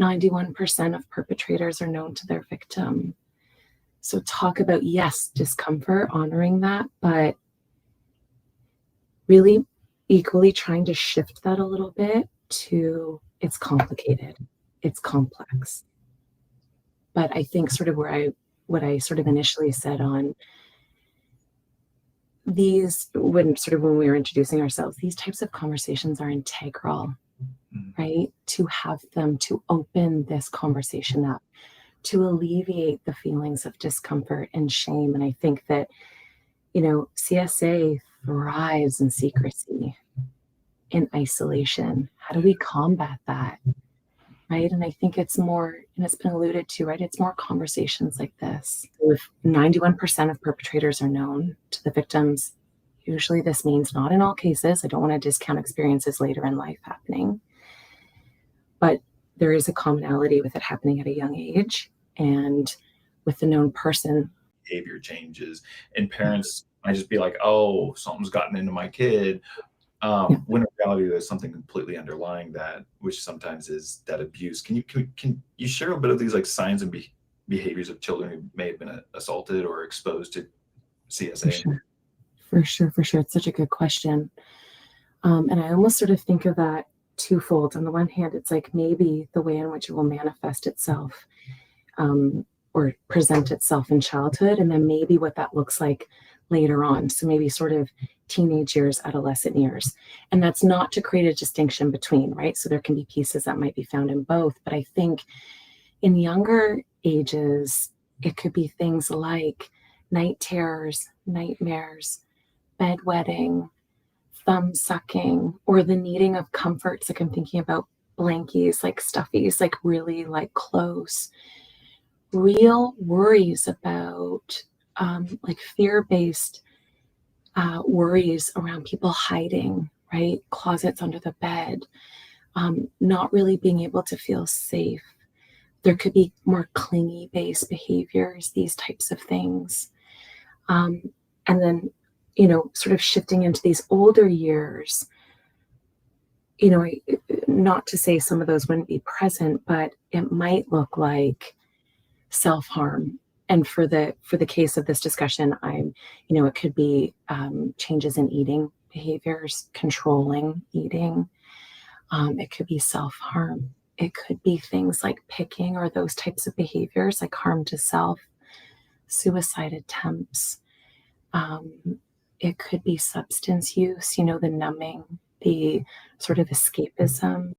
91% of perpetrators are known to their victim. So talk about, yes, discomfort, honoring that, but really equally trying to shift that a little bit to it's complicated, it's complex. But I think sort of what I sort of initially said on these, when we were introducing ourselves, these types of conversations are integral, right? To have them, to open this conversation up, to alleviate the feelings of discomfort and shame. And I think that, CSA thrives in secrecy, in isolation. How do we combat that? Right. And I think it's more, and it's been alluded to, right? It's more conversations like this. If 91% of perpetrators are known to the victims, usually this means, not in all cases, I don't want to discount experiences later in life happening, but there is a commonality with it happening at a young age and with the known person. Behavior changes, and parents might just be like, oh, something's gotten into my kid. When in reality, there's something completely underlying that, which sometimes is that abuse. Can you share a bit of these like signs and behaviors of children who may have been assaulted or exposed to CSA? For sure. It's such a good question. And I almost sort of think of that twofold. On the one hand, it's like maybe the way in which it will manifest itself or present itself in childhood, and then maybe what that looks like later on. So maybe sort of teenage years, adolescent years. And that's not to create a distinction between, right? So there can be pieces that might be found in both. But I think in younger ages, it could be things like night terrors, nightmares, bedwetting, thumb sucking, or the needing of comforts. Like I'm thinking about blankies, like stuffies, like really like close. Real worries about like fear-based worries around people hiding, right? Closets under the bed, not really being able to feel safe. There could be more clingy-based behaviors, these types of things. And then, sort of shifting into these older years, not to say some of those wouldn't be present, but it might look like self-harm. And for the case of this discussion, it could be changes in eating behaviors, controlling eating. It could be self-harm. It could be things like picking or those types of behaviors, like harm to self, suicide attempts. It could be substance use, the numbing, the sort of escapism.